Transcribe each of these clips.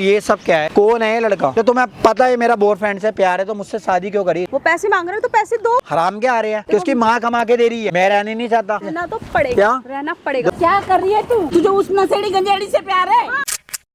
ये सब क्या है? कौन है ये लड़का? तो तुम्हें पता है मेरा बॉयफ्रेंड से प्यार है तो मुझसे शादी क्यों करी? वो पैसे मांग रहे हो तो पैसे दो। हराम क्या आ रहे हैं कि उसकी माँ कमा के दे रही है, मैं रहने नहीं चाहता। रहना तो पड़ेगा। क्या रहना पड़ेगा? क्या कर रही है तू? तुझे उस नशेड़ी गंजेड़ी से प्यार है?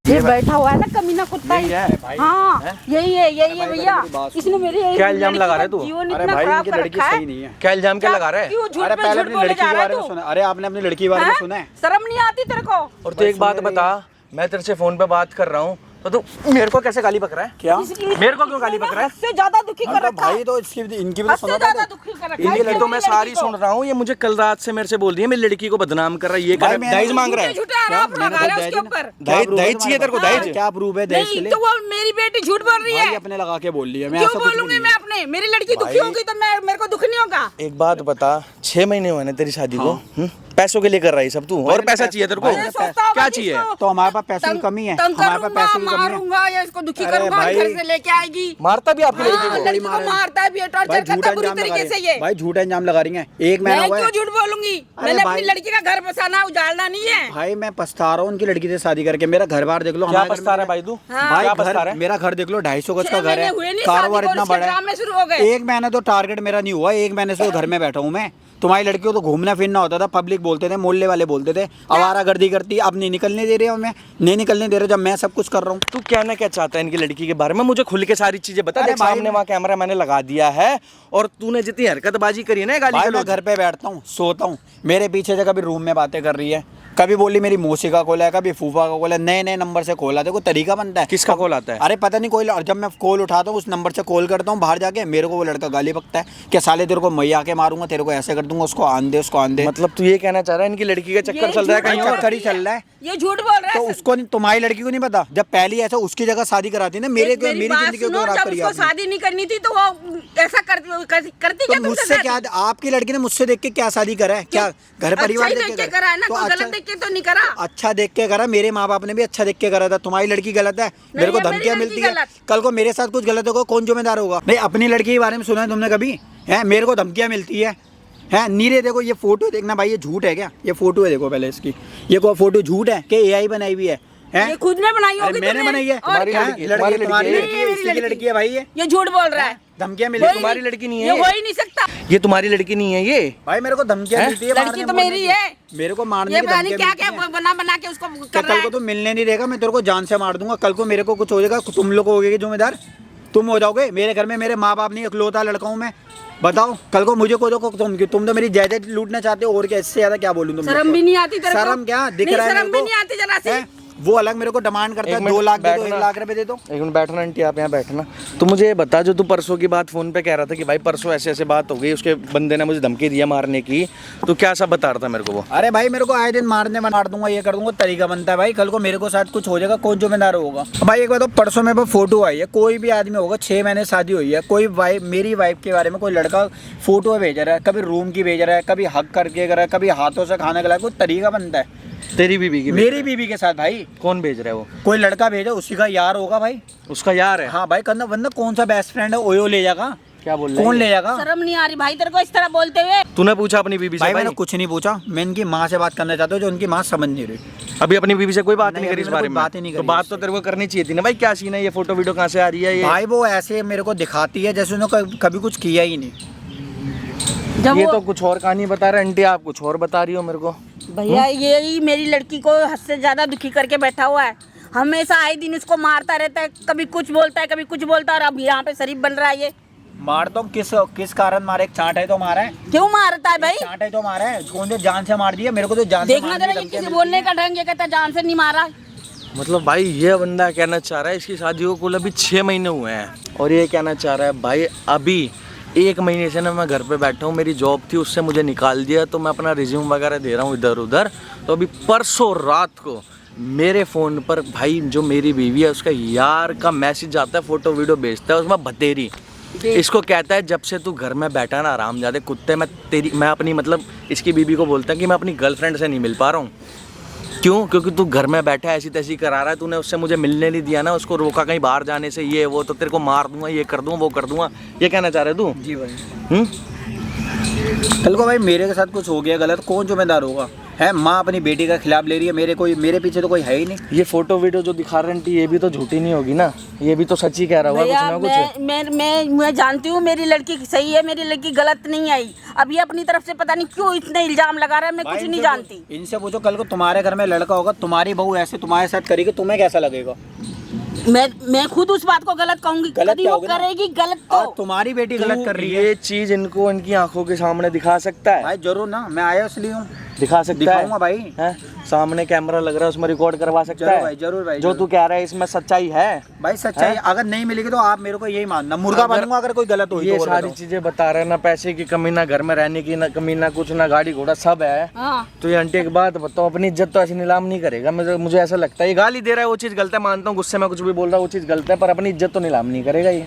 ये बैठा हुआ है ना कमीना कुत्ता ही है भाई। हाँ यही है भैया। इसने मेरी क्या इल्जाम लगा रहे तू? अरे भाई इनकी लड़की सही नहीं है। क्या इल्जाम क्या लगा रहा है? क्यों झूठ अरे पे पहले झूठ अपनी बोले लड़की जा के रहा है बारे में तू? सुना। अरे आपने अपनी लड़की के बारे में सुना है? शर्म नहीं आती तेरे को? और तू एक बात बता, मैं तेरे से फोन पे बात कर रहा हूँ तो तू मेरे को कैसे गाली बक रहा है? क्या मेरे को क्यों गाली बक रहा है? इससे ज्यादा दुखी कर रखा भाई तो इनकी भी सुनो। ज्यादा दुखी कर रखा है। इनकी तो मैं सारी सुन रहा हूँ। ये मुझे कल रात से मेरे से बोल रही है मेरी लड़की को बदनाम कर रहा है, ये कर दहेज मांग रहा है। झूठे आरोप लगा रहा है उसके ऊपर। दहेज चाहिए तेरे को? दहेज क्या प्रूफ है दहेज के नहीं लिए? तो वो मेरी बेटी झूठ बोल रही है। अपने लगा के बोल रही है। मैं क्यों ऐसा कुछ भी बोलूंगी नहीं मैं है। अपने? मेरी लड़की दुखी होगी तो मैं मेरे को दुख नहीं होगा? एक बात बता, 6 महीने हुए ना तेरी शादी को, पैसों के लिए कर रहा है सब तू? और पैसा चाहिए तेरे को? क्या चाहिए? तो हमारे पास पैसे की कमी है, हमारे पास पैसे की कमी है। मारूंगा या इसको दुखी करूंगा, घर से लेके आएगी। मारता भी आपकी लड़की को? लड़की को मारता भी है, टॉर्चर करता है बुरी तरीके से ये। भाई झूठा इल्जाम लगा रही है। एक महीना मैं हुआ है। क्यों झूठ बोलूंगी? मैंने अपनी लड़की का घर बसाना उजाड़ना नहीं है। भाई मैं पछता रहा हूँ उनकी लड़की से शादी करके। मेरा घर बार देख लो। क्या पछता रहा है भाई तू? भाई घर, मेरा घर देख लो, 250 गज का घर है, कारोबार इतना बड़ा है। एक महीने तो टारगेट मेरा नहीं हुआ, एक महीने से घर में बैठा हूँ मैं। तुम्हारी लड़की को तो घूमना फिरना होता था, पब्लिक बोलते थे, मोहल्ले वाले बोलते थे आवारागर्दी करती। अब नहीं निकलने दे रहे हो, मैं नहीं निकलने दे रहे जब मैं सब कुछ कर रहा हूँ। तू कहना क्या चाहता है इनकी लड़की के बारे में? मुझे खुल के सारी चीजें बता। देख सामने वहाँ कैमरा मैंने लगा दिया है और तूने जितनी हरकतबाजी करी है ना गाली भाई मैं घर पे बैठता हूँ, सोता हूँ, मेरे पीछे से कभी रूम में बातें कर रही है, कभी बोली मेरी मौसी का कॉल है, कभी फूफा का कॉल है, नए नए नंबर से कॉल आता है। कोई तरीका बनता है? किसका कॉल आता है? अरे पता नहीं कोई। और जब मैं कॉल उठाता हूँ उस नंबर से कॉल करता हूँ बाहर जाके, मेरे को वो लड़का गाली बकता है कि साले तेरे को मैं आके मारूंगा, तेरे को ऐसे कर दूंगा, उसको आन दे, उसको आन दे। मतलब तू ये कहना चाह रहा है इनकी लड़की का चक्कर चल रहा है कहीं और? चक्कर ही चल रहा है। ये झूठ बोल रहा है। तो उसको नहीं, तुम्हारी लड़की को नहीं पता? जब पहली ऐसा उसकी जगह शादी कराती ना, मेरी जिंदगी को खराब करी आपने। शादी नहीं करनी थी तो वो ऐसा करती क्या? मुझसे क्या? आपकी लड़की ने मुझसे देख के क्या शादी करा है? क्या घर परिवार देख के करा है ना? कोई गलत देख के तो नहीं करा। अच्छा देख के करा, मेरे माँ बाप ने भी अच्छा देख के करा था। तुम्हारी लड़की गलत है, मेरे को धमकियां मिलती है। कल को मेरे साथ कुछ गलत होगा, कौन जिम्मेदार होगा? नहीं अपनी लड़की के बारे में सुना है तुमने कभी? है मेरे को धमकियां मिलती है नीरे। देखो ये फोटो देखना भाई, ये झूठ है क्या? ये फोटो है, देखो पहले इसकी। ये कोई फोटो झूठ है कि एआई बनाई हुई है? ये खुद ने बनाई होगी? मैंने बनाई है। तुम्हारी लड़की है भाई। ये झूठ बोल रहा है। धमकियां मिली? तुम्हारी लड़की नहीं है, ये हो ही नहीं सकता। ये तुम्हारी लड़की नहीं है ये। भाई मेरे को धमकियां मिलती है। लड़की तो मेरी है। मेरे को मारने ये की पता नहीं धमकियां क्या क्या बना बना के उसको कर रहा कल है। को तो मिलने नहीं देगा, मैं तेरे को जान से मार दूंगा। कल को मेरे को कुछ हो जाएगा, तुम लोग होगे जिम्मेदार, तुम हो जाओगे। मेरे घर में मेरे माँ बाप नहीं, इकलौता लड़का हूँ मैं। बताओ कल को मुझे को तुम तो मेरी जायदाद लूटना चाहते हो, और क्या इससे ज्यादा क्या बोलूं? तुम शर्म भी नहीं आती तेरे को? शर्म क्या दिख रहा है? शर्म भी नहीं आती जरा सी। वो अलग मेरे को डिमांड करता है, 2 लाख दे दो, 1 लाख रुपए दे दो। एक मिनट बैठना आंटी, आप यहाँ बैठना। तो मुझे ये बता, जो तू परसों की बात फोन पे कह रहा था कि भाई परसों ऐसे ऐसे बात हो गई, उसके बंदे ने मुझे धमकी दिया मारने की, तो क्या सब बता रहा था मेरे को वो? अरे भाई मेरे को आए दिन मार दूंगा, ये कर दूंगा, तरीका बनता है भाई। कल को मेरे को साथ कुछ हो जाएगा, कौन जिम्मेदार होगा? भाई एक बात तो परसों मेरे पास फोटो आई है, कोई भी आदमी होगा, 6 महीने शादी हुई है, कोई वाइफ, मेरी वाइफ के बारे में कोई लड़का फोटो भेज रहा है, कभी रूम की भेज रहा है, कभी हक करके कर रहा है, कभी हाथों से खाना खिलाया, कोई तरीका बनता है? तेरी बीबी की? मेरी बीबी के साथ भाई। कौन भेज रहा है वो? कोई लड़का भेजा, उसी का यार होगा भाई। उसका यार है? हाँ भाई, कंधा बंदा कौन सा बेस्ट फ्रेंड है? ओयो ले जाएगा? क्या बोल रहा है? कौन ले जाएगा? शर्म नहीं आ रही भाई तेरे को इस तरह बोलते हुए? तूने पूछा अपनी बीबी से? भाई मैंने कुछ नहीं पूछा, मैं इनकी माँ से बात करना चाहता हूँ, जो उनकी माँ समझ नहीं रही। अभी अपनी बीबी से कोई बात नहीं करी इस बारे में? बात ही नहीं करी। तो बात तो तेरे को करनी चाहिए थी ना भाई, क्या सीन है, ये फोटो वीडियो कहाँ से आ रही है? ये भाई वो ऐसे मेरे को दिखाती है जैसे उन्होंने कभी कुछ किया ही नहीं। ये तो कुछ और कहानी बता रहा है आंटी, आप कुछ और बता रही हो मेरे को। भैया यही मेरी लड़की को हद से ज्यादा दुखी करके बैठा हुआ है। हमेशा आए दिन उसको मारता रहता है, कभी कुछ बोलता है, कभी कुछ बोलता है, और अब यहाँ पे शरीफ बन रहा है ये। मारता हूँ किस कारण मारे? एक चाट है तो मारा है। क्यों मारता है भाई? चाट है तो मारा है, कौन से जान से मार दिया? मेरे को तो जान से देखना जरा, ये किसी बोलने का ढंग, ये कहता जान से नहीं मारा। मतलब भाई ये बंदा कहना चाह रहा है इसकी शादी को कुल अभी 6 महीने हुए हैं, और ये कहना चाह रहा है भाई अभी 1 महीने से ना मैं घर पे बैठा हूँ, मेरी जॉब थी उससे मुझे निकाल दिया, तो मैं अपना रिज्यूम वगैरह दे रहा हूँ इधर उधर। तो अभी परसों रात को मेरे फ़ोन पर भाई जो मेरी बीवी है उसका यार का मैसेज आता है, फ़ोटो वीडियो भेजता है, उसमें बतेरी इसको कहता है जब से तू घर में बैठा ना आरामजादे कुत्ते, मैं अपनी मतलब इसकी बीवी को बोलता है कि मैं अपनी गर्लफ्रेंड से नहीं मिल पा रहा हूँ। क्यों? क्योंकि तू घर में बैठा ऐसी तैसी करा रहा है, तूने उससे मुझे मिलने नहीं दिया ना, उसको रोका कहीं बाहर जाने से, ये वो, तो तेरे को मार दूंगा, ये कर दूंगा, वो कर दूंगा, ये कहना चाह रहे तू? जी भाई। कल को भाई मेरे के साथ कुछ हो गया गलत, कौन जिम्मेदार होगा? है। माँ अपनी बेटी का खिलाफ ले रही है, मेरे पीछे तो कोई है ही नहीं। ये फोटो वीडियो जो दिखा रहे हैं ये भी तो झूठी नहीं होगी ना, ये भी तो सच ही कह रहा होगा कुछ ना कुछ। मैं जानती हूँ मेरी लड़की सही है, मेरी लड़की गलत नहीं आई। अब ये अपनी तरफ से पता नहीं क्यों इतने इल्जाम लगा रहा है, मैं कुछ नहीं जानती। इनसे पूछो, कल को तुम्हारे घर में लड़का होगा, तुम्हारी बहू ऐसे तुम्हारे साथ करेगी, तुम्हें कैसा लगेगा? मैं खुद उस बात को गलत कहूंगी, कभी वो करेगी गलत तो। तुम्हारी बेटी गलत कर रही है। ये चीज इनको इनकी आंखों के सामने दिखा सकता है भाई? जरूर ना, मैं आया इसलिए हूँ। दिखा सकता दिखाऊंगा है भाई है? सामने कैमरा लग रहा है, उसमें रिकॉर्ड करवा सकता है। भाई, जरूर भाई, जो तू कह रहा है इसमें सच्चाई है भाई? सच्चाई अगर नहीं मिलेगी तो आप मेरे को यही मानना, मुर्गा बनूंगा अगर कोई गलत हुई। ये सारी चीजें बता रहे हैं ना, पैसे की कमी ना, घर में रहने की ना कमी ना, कुछ ना, गाड़ी घोड़ा सब है। तो ये आंटी एक बात बताओ, अपनी इज्जत तो ऐसे नीलाम नहीं करेगा। मुझे ऐसा लगता है ये गाली दे रहा है वो चीज गलत है, मानता हूँ, गुस्से में कुछ भी बोल रहा है वो चीज गलत है, पर अपनी इज्जत तो नीलाम नहीं करेगा ये,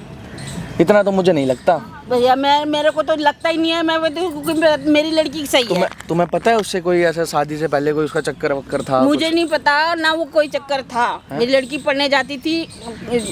इतना तो मुझे नहीं लगता भैया। मेरे को तो लगता ही नहीं है, मैं क्योंकि मेरी लड़की सही है। तुम्हें पता है उससे कोई ऐसा शादी से पहले कोई उसका चक्कर वक्कर था? मुझे नहीं पता ना, वो कोई चक्कर था। मेरी लड़की पढ़ने जाती थी,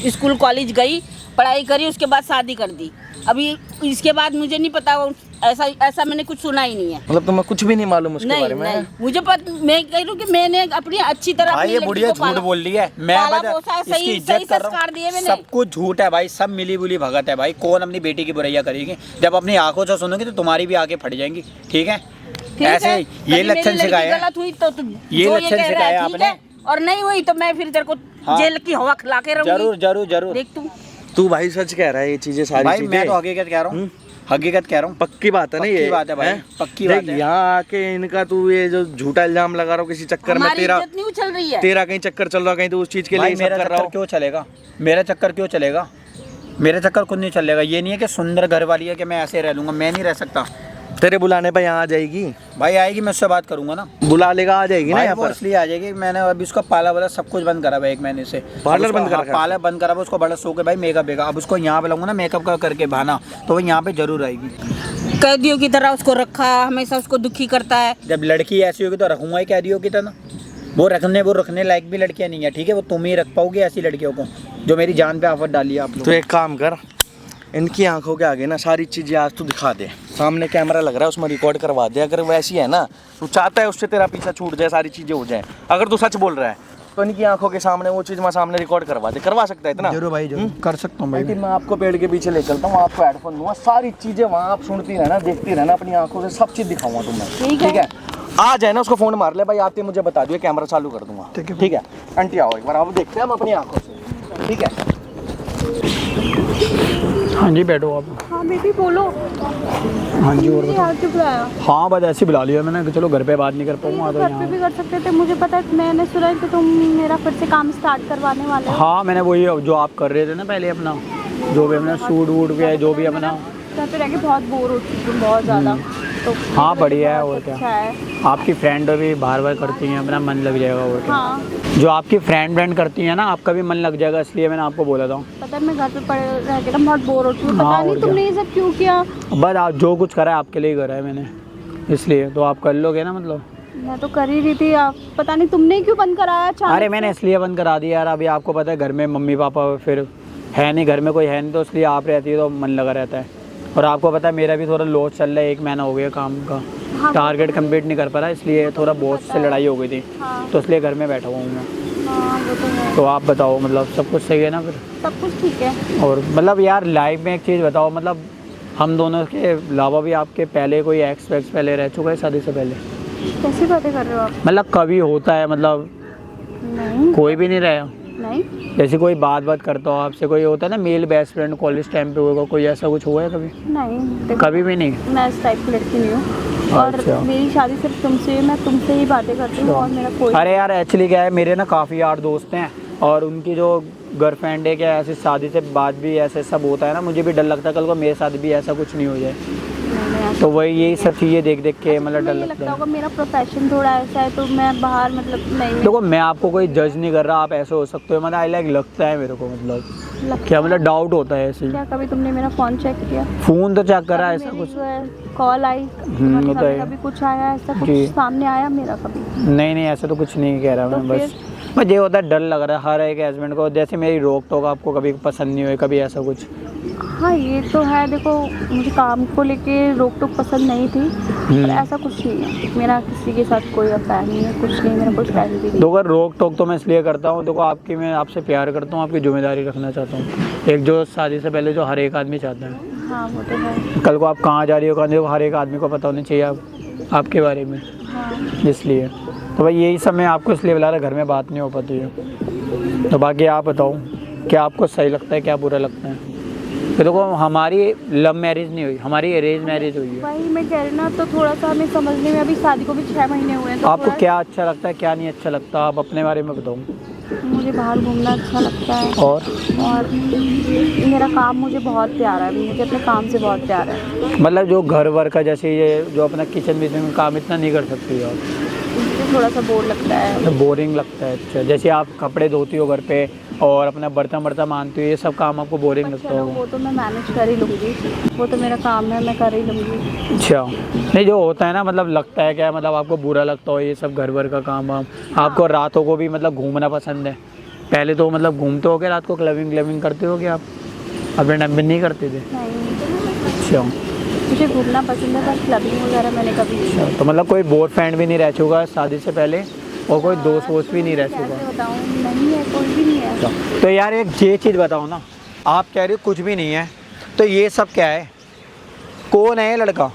स्कूल कॉलेज गई, पढ़ाई करी, उसके बाद शादी कर दी। अभी इसके बाद मुझे नहीं पता, ऐसा मैंने कुछ सुना ही नहीं है। मतलब तुम्हें कुछ भी नहीं मालूम उसके बारे में? नहीं, मुझे मैं कह रही हूँ कि मैंने अपनी अच्छी तरह ये बुढ़िया झूठ बोल रही है। मैं इसकी इज्जत कर रहा हूँ, सब कुछ झूठ है भाई, सब मिली बुली भगत है भाई। कौन अपनी बेटी की बुराइयां करेगी? जब अपनी आंखों से सुनोगी तो तुम्हारी भी आंखें फट जाएंगी। ठीक है, ऐसे ये लक्षण सिखाया, गलत हुई तो ये लक्षण सिखाया आपने, और नहीं हुई तो मैं फिर तेरे को जेल की हवा खिला के रहूंगी। जरूर जरूर जरूर। देख तू भाई सच कह रहा है ये चीजें सारी भाई? चीजें मैं तो हकीकत कह रहा हूँ, हकीकत कह रहा हूँ। पक्की बात है ना ये? पक्की बात है भाई, पक्की बात है। यहाँ आके इनका तू ये जो झूठा इल्जाम लगा रहा हो किसी चक्कर में, तेरा नहीं उछल रही है, तेरा कहीं चक्कर चल रहा कहीं तो उस चीज के लिए मेरा चक्कर क्यों चलेगा? मेरा चक्कर क्यों चलेगा? मेरा चक्कर खुद नहीं चलेगा। ये नहीं है कि सुंदर घर वाली है कि मैं ऐसे रह लूंगा, मैं नहीं रह सकता। तेरे बुलाने पे यहाँ आ जाएगी भाई, आएगी, मैं उससे बात करूंगा ना, बुला लेगा, आ जाएगी ना यहाँ पर। इसलिए आ जाएगी, मैंने अभी उसका पाला वाला सब कुछ बंद करा हुआ 1 महीने से। पार्लर बंद करा? पार्लर बंद करा हुआ, उसको बड़ा शौक है भाई मेकअप बेगा। अब उसको यहाँ पे लाऊंगा ना मेकअप का करके बहाना, तो वो यहाँ पे जरूर आएगी। कैदियों की तरह उसको रखा, हमेशा उसको दुखी करता है। जब लड़की ऐसी होगी तो रखूंगा ही कैदियों की तरह। वो रखने लायक भी लड़कियां नहीं है, ठीक है? वो तुम ही रख पाओगे ऐसी लड़कियों को जो मेरी जान पे आफत डाली है आप लोग। तो एक काम कर, इनकी आंखों के आगे ना सारी चीजें आज तू दिखा दे, सामने कैमरा लग रहा है उसमें रिकॉर्ड करवा दे। अगर वैसी है ना, तू चाहता है उससे तेरा पीछा छूट जाए, सारी चीजें हो जाए, अगर तू सच बोल रहा है तो इनकी आंखों के सामने वो चीज मैं सामने रिकॉर्ड करवा दे। करवा सकता है इतना? जरूर भाई, जरूर कर सकता हूँ भाई। मैं आपको पेड़ के पीछे ले चलता हूँ, आपको हेडफोन दूंगा, सारी चीजें वहाँ आप सुनती रहना, देखती रहना, अपनी आंखों से सब चीज दिखाऊंगा तुम्हें। ठीक है? आ जाए ना, उसको फोन मार ले भाई, आते मुझे बता दिए, कैमरा चालू कर दूंगा। ठीक है आंटी, आओ एक बार, आप देखते हैं हम अपनी आंखों से। ठीक है? हाँ जी, बैठो आप। हाँ बेबी बोलो। हाँ जी, और बताओ। क्यों बुलाया? हाँ, बस ऐसे बुला लिया मैंने, चलो घर पे बात नहीं कर पाऊंगा तो घर पे भी कर सकते थे, मुझे पता है। मैंने सुना कि तुम मेरा फिर से काम स्टार्ट करवाने वाले हो। हाँ, मैंने वही जो आप कर रहे थे ना पहले, अपना जो भी अपना सूट वूट पे जो भी अपना घर पे रह के बहुत बोर हो चुकी हूँ, बहुत ज़्यादा। तो हाँ, बढ़िया है। और क्या, अच्छा है। आपकी फ्रेंड भी बार बार करती हैं, अपना मन लग जाएगा। और क्या, हाँ, जो आपकी फ्रेंड करती हैं ना, आपका भी मन लग जाएगा, इसलिए मैंने आपको बोला था। पता है मैं घर पे पड़े रह के ना बहुत बोर हो चुकी हूँ। हाँ, पता नहीं तुमने ये सब क्यों किया। बस आप जो कुछ करा है आपके लिए ही करा है मैंने, इसलिए तो आप कर लोगे ना। मतलब मैं तो कर ही रही थी, आप पता नहीं तुमने क्यों बंद कराया अचानक अरे मैंने इसलिए बंद करा दिया यार, अभी आपको पता है घर में मम्मी पापा फिर है नहीं, घर में कोई है नहीं, तो इसलिए आप रहती है तो मन लगा रहता है। और आपको पता है मेरा भी थोड़ा लॉस चल रहा है, 1 महीना हो गया काम का। हाँ, टारगेट कंप्लीट नहीं कर पा रहा, इसलिए थोड़ा बॉस से लड़ाई हो गई थी। हाँ, तो इसलिए घर में बैठा हुआ हूँ मैं। हाँ, वो तो है। तो आप बताओ, मतलब सब कुछ सही है ना? फिर सब कुछ ठीक है। और मतलब यार लाइफ में एक चीज़ बताओ, मतलब हम दोनों के अलावा भी आपके पहले कोई एक्स वैक्स पहले रह चुका है शादी से पहले? कैसी बातें कर रहे हो आप? मतलब कभी होता है, मतलब नहीं, कोई भी नहीं रहा? नहीं। जैसे कोई बात करता हो आपसे, कोई होता है ना male best friend college time पे होगा, कोई ऐसा कुछ हुआ है कभी? नहीं, देखो, कभी भी नहीं? मैं इस टाइप की लड़की नहीं हूँ, और अच्छा। मेरी शादी सिर्फ तुमसे है, मैं तुमसे ही बातें करती हूँ, और मेरा कोई। अरे यार एक्चुअली क्या है, मेरे ना काफ़ी यार दोस्त हैं, और उनकी जो गर्लफ्रेंड है क्या, ऐसी शादी से बाद भी ऐसे सब होता है ना, मुझे भी डर लगता है कल को मेरे साथ भी ऐसा कुछ नहीं हो जाए। तो वही यही सब चीज़ें देख के मतलब डर लगता है। मेरा प्रोफेशन थोड़ा ऐसा है, तो मैं बाहर मतलब नहीं। देखो मैं आपको कोई जज नहीं कर रहा, आप ऐसे हो सकते हो, मतलब आई लाइक लगता है मेरे को, मतलब क्या मतलब डाउट होता है ऐसे। क्या कभी तुमने मेरा फ़ोन चेक किया? फ़ोन तो चेक करा, ऐसा कुछ कॉल आई होता है, कभी कुछ आया, ऐसा कुछ सामने आया मेरा कभी? नहीं, ऐसा तो कुछ नहीं कह रहा मैं, बस मुझे ये होता है डर लग रहा है हर एक हस्बैंड को, जैसे मेरी रोक टोक आपको कभी पसंद नहीं हुई, कभी ऐसा कुछ हाँ ये तो है, देखो मुझे काम को लेके रोक टोक पसंद नहीं थी, पर ऐसा कुछ नहीं है, मेरा किसी के साथ कोई अफेयर नहीं है, कुछ नहीं, मेरा कोई फ्रेंड भी नहीं। देखो रोक टोक तो मैं इसलिए करता हूँ, देखो आपकी, मैं आपसे प्यार करता हूँ, आपकी जिम्मेदारी रखना चाहता हूँ, एक जो शादी से पहले जो हर एक आदमी चाहता है। हाँ वो तो है। कल को आप कहाँ जा रही हो, कहाँ देखो हर एक आदमी को पता होना चाहिए आपके बारे में, हाँ इसलिए तो भाई यही सब मैं आपको इसलिए बुला रहा, घर में बात नहीं हो पाती है। तो बाकी आप बताओ क्या आपको सही लगता है, क्या बुरा लगता है? तो देखो हमारी लव मैरिज नहीं हुई, हमारी अरेंज मैरिज हुई है। वही मैं कह रही ना, तो थोड़ा सा हमें समझने में, अभी शादी को भी 6 महीने हुए हैं, तो आपको थोड़ा- क्या अच्छा लगता है, क्या नहीं अच्छा लगता, आप अपने बारे में बताओ। मुझे बाहर घूमना अच्छा लगता है, और मेरा काम मुझे बहुत प्यारा है, मुझे अपने काम से बहुत प्यार है। मतलब जो घर वर का, जैसे ये जो अपना किचन विचन में काम इतना नहीं कर सकती हो आप, मुझे थोड़ा सा बोर लगता है। तो बोरिंग लगता है। अच्छा, जैसे आप कपड़े धोती हो घर पे और अपना बर्तन मानती हो, ये सब काम आपको बोरिंग लगता चलो होगा। वो तो मैं मैनेज कर ही लूँगी, वो तो मेरा काम है, मैं कर ही लूँगी। अच्छा, नहीं जो होता है ना, मतलब लगता है क्या, मतलब आपको बुरा लगता हो ये सब घर भर का काम वाम, आपको रातों को भी मतलब घूमना पसंद है? पहले तो मतलब घूमते हो, रात को क्लबिंग करते हो, क्या आप अपने टाइम में नहीं करते थे? नहीं, अच्छा, मुझे घूमना पसंद है, पर क्लबिंग वगैरह मैंने कभी नहीं की। तो मतलब कोई बोर फ्रेंड भी नहीं रह चुका शादी से पहले, और कोई दोस्त वोस्त भी नहीं रह चुका? कैसे बताऊँ, नहीं है, कोई भी नहीं है। तो यार एक ये चीज़ बताओ ना, आप कह रहे हो कुछ भी नहीं है, तो ये सब क्या है? कौन है ये लड़का,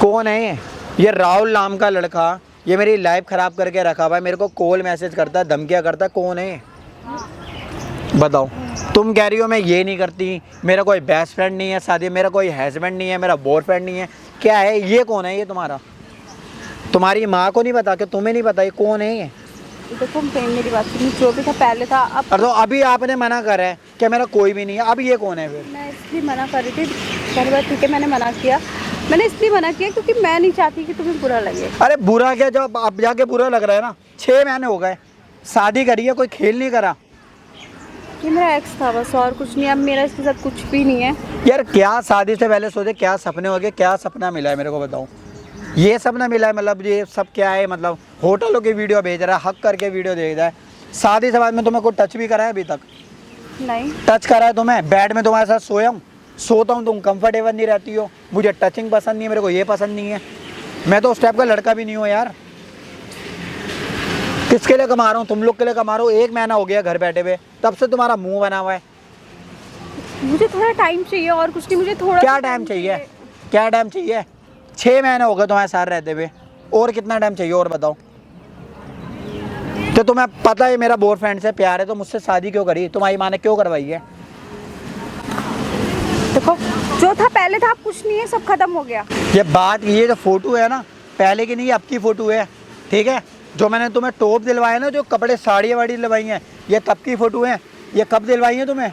कौन है ये राहुल नाम का लड़का, ये मेरी लाइफ ख़राब करके रखा हुआ है, मेरे को कॉल मैसेज करता है, धमकियाँ करता है, कौन है ये? बताओ। तुम कह रही हो मैं ये नहीं करती, मेरा कोई बेस्ट फ्रेंड नहीं है शादी, मेरा कोई हस्बैंड नहीं है, मेरा बॉयफ्रेंड नहीं है, क्या है ये? कौन है ये तुम्हारा? तुम्हारी माँ को नहीं पता कि तुम्हें नहीं पता ये कौन है ये? देखो मेरी बात सुनिए, जो भी था पहले था, अब और तो अभी आपने मना करा है कि मेरा कोई भी नहीं है, अब ये कौन है फिर? मैं इसलिए मना कर रही थी, पहली बार ठीक है मैंने मना किया, मैंने इसलिए मना किया क्योंकि मैं नहीं चाहती कि तुम्हें बुरा लगे। अरे बुरा क्या, जब अब जाके बुरा लग रहा है ना, 6 महीने हो गए शादी करी है, कोई खेल नहीं करा। ये मेरा एक्स था बस, और कुछ नहीं, अब मेरा इसके साथ कुछ भी नहीं है। यार क्या शादी से पहले सोचे, क्या सपने हो गए, क्या सपना मिला है मेरे को बताओ? ये सपना मिला है, मतलब ये सब क्या है? मतलब होटलों की वीडियो भेज रहा है, हक करके वीडियो देख रहा है। शादी से बाद में तुम्हें कोई टच भी करा है अभी तक? नहीं, टच करा है तुम्हें? बेड में तुम्हारे साथ सोया हूँ, सोता हूँ, तुम कंफर्टेबल नहीं रहती हो, मुझे टचिंग पसंद नहीं है, मेरे को ये पसंद नहीं है। मैं तो उस टाइप का लड़का भी नहीं हूँ यार। किसके लिए कमा रहा हूँ? तुम लोग के लिए कमा रहा हूँ। 1 महीना हो गया घर बैठे हुए, तब से तुम्हारा मुंह बना हुआ है। मुझे थोड़ा टाइम चाहिए और कुछ नहीं, मुझे थोड़ा क्या टाइम चाहिए, क्या टाइम चाहिए? 6 महीने हो गए तुम्हारे साथ रहते हुए, और कितना टाइम चाहिए और बताओ? तो तुम्हें पता है मेरा बॉयफ्रेंड से प्यार है, तो मुझसे शादी क्यों करी? तुम्हारी माँ ने क्यों करवाई है? देखो जो था पहले था, अब कुछ नहीं है, सब खत्म हो गया। ये बात, ये जो फोटो है ना, पहले की नहीं, अब की फोटो है, ठीक है? जो मैंने तुम्हें टॉप दिलवाए ना, जो कपड़े साड़ियाँ वाड़ी दिलवाई हैं, ये तब की फ़ोटो है। ये कब दिलवाई हैं तुम्हें?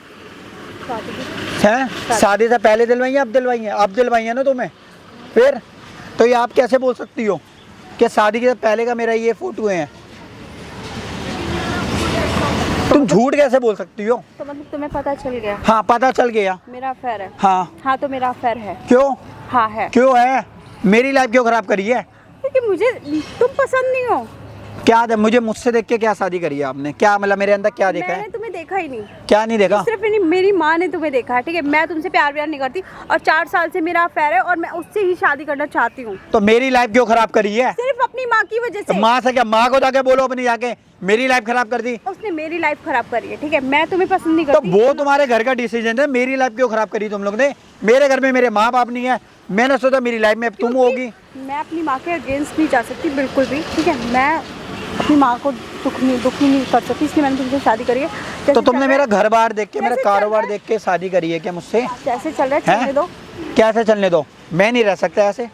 हैं? शादी से पहले दिलवाई हैं, अब दिलवाई हैं? अब दिलवाई हैं ना तुम्हें, फिर तो ये आप कैसे बोल सकती हो कि शादी के पहले का मेरा ये फ़ोटो है? तुम झूठ कैसे बोल सकती हो? तो मतलब तुम्हें पता चल गया? हाँ पता चल गया। मेरा अफेयर है? हाँ हाँ तो मेरा अफेयर है। क्यों? हाँ है। क्यों है? मेरी लाइफ क्यों ख़राब करी है? क्योंकि मुझे तुम पसंद नहीं हो। क्या मुझे मुझसे देख के क्या शादी करी है आपने? क्या मतलब मेरे अंदर क्या देखा है? मैंने तुम्हें देखा ही नहीं। क्या नहीं देखा? सिर्फ मेरी माँ ने तुम्हें देखा है, ठीक है? मैं तुमसे प्यार नहीं करती, और 4 साल से मेरा अफेयर है, और मैं उससे ही शादी करना चाहती हूँ। तो मेरी लाइफ क्यों खराब करी है? सिर्फ अपनी माँ की वजह तो से। माँ से क्या? माँ को जाके बोलो अपनी जाके, मेरी लाइफ खराब कर दी। उसने मेरी लाइफ खराब करी है, ठीक है? मैं तुम्हें पसंद नहीं तो करती। वो तुम्हारे घर का डिसीजन है, मेरी लाइफ क्यों खराब करी तुम लोग ने? मेरे घर में मेरे माँ बाप नहीं है, मैंने सोचा मेरी लाइफ में तुम होगी। मैं अपनी माँ के अगेंस्ट नहीं जा सकती बिल्कुल भी, ठीक है? मैं अपनी माँ को दुखी नहीं कर सकती, इसलिए मैंने तुमसे शादी करी है। तो तुमने मेरा घर बार देख के, मेरा कारोबार देख के शादी करी है क्या मुझसे? जैसे चल रहा है चलने दो। कैसे चलने दो? मैं नहीं रह सकता ऐसे,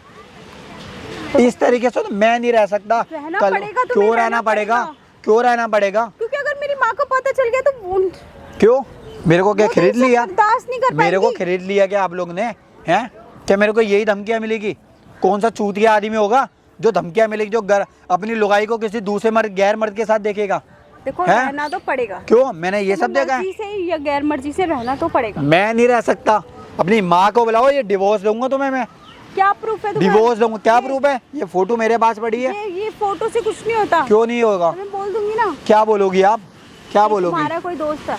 इस तरीके से तो मैं नहीं रह सकता। रहना कल पड़ेगा, तुम्हें क्यों रहना रहना पड़ेगा? पड़ेगा। क्यों रहना पड़ेगा? क्योंकि अगर मेरी माँ को पता चल गया तो क्यों? मेरे को क्या वो तो खरीद इसे लिया? बर्दाश्त नहीं कर मेरे को पाएंगी। खरीद लिया क्या आप लोग ने? हैं? क्या मेरे को यही धमकियाँ मिलेगी? कौन सा चूतिया आदमी होगा जो धमकियाँ मिलेगी, जो अपनी लुगाई को किसी दूसरे गैर मर्द के साथ देखेगा? देखो हैं? रहना तो पड़ेगा। क्यों? मैंने ये सब देखा है। मर्जी से या गैर मर्जी से रहना तो पड़ेगा। मैं नहीं रह सकता। अपनी माँ को बुलाओ, ये डिवोर्स दूंगा तुम्हें मैं। क्या प्रूफ है तुम्हारा? डिवोर्स दूंगा। क्या प्रूफ है? ये फोटो मेरे पास पड़ी है। ये फोटो से कुछ नहीं होता। क्यों नहीं होगा? मैं बोल दूंगी ना। क्या बोलोगी आप? क्या बोलोगी? तुम्हारा कोई दोस्त है?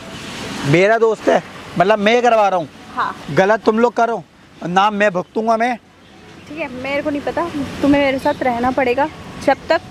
मेरा दोस्त है मतलब मैं करवा रहा हूँ? हाँ गलत तुम लोग करो, नाम मैं भुगतूंगा मैं। ठीक है, मेरे को नहीं पता, तुम्हें मेरे साथ रहना पड़ेगा जब तक।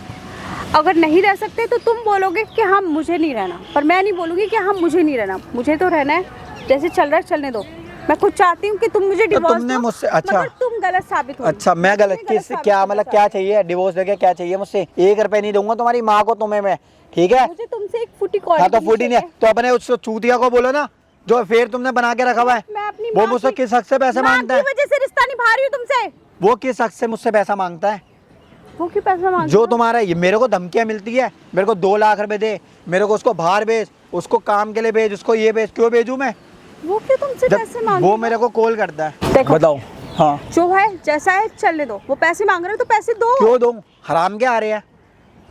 अगर नहीं रह सकते तो तुम बोलोगे कि हाँ मुझे नहीं रहना, पर मैं नहीं बोलूँगी कि हाँ मुझे नहीं रहना। मुझे तो रहना है, जैसे चल रहा है चलने दो। मैं खुद चाहती हूँ कि तुम मुझे डिवोर्स तुमने दो, मुझसे अच्छा मगर तुम गलत साबित हो। अच्छा मैं गलत किस साबित क्या होना मतलब चाहती क्या चाहिए डिवोर्स देके क्या चाहिए मुझसे? 1 रुपए नहीं दूंगा तुम्हारी माँ को तुम्हें मैं, ठीक है? मुझे तुमसे एक फुटी कॉल। हाँ तो फूटी नहीं है तो अपने उस चूतिया को बोलो ना जो फिर तुमने बना के रखा हुआ है। मैं अपनी वो माँ मुझसे की- किस हक से पैसे माँ मांगता की है? वजह से रिश्ता निभा रही हूँ तुमसे। वो किस हक से मुझसे पैसा मांगता है? वो क्यों पैसा मांग जो तुम्हारा ये मेरे को धमकियां मिलती है, मेरे को 2 लाख रुपए दे, मेरे को उसको बाहर भेज, उसको काम के लिए भेज, उसको ये भेज, क्यों भेजू मैं? वो क्यों तुमसे पैसे जब मांग वो मेरे को कॉल करता है। देखो। बताओ। हाँ जो है जैसा है चलने दो। वो पैसे मांग रहे हो तो पैसे दो। क्यों दूं? हराम क्या आ रहे हैं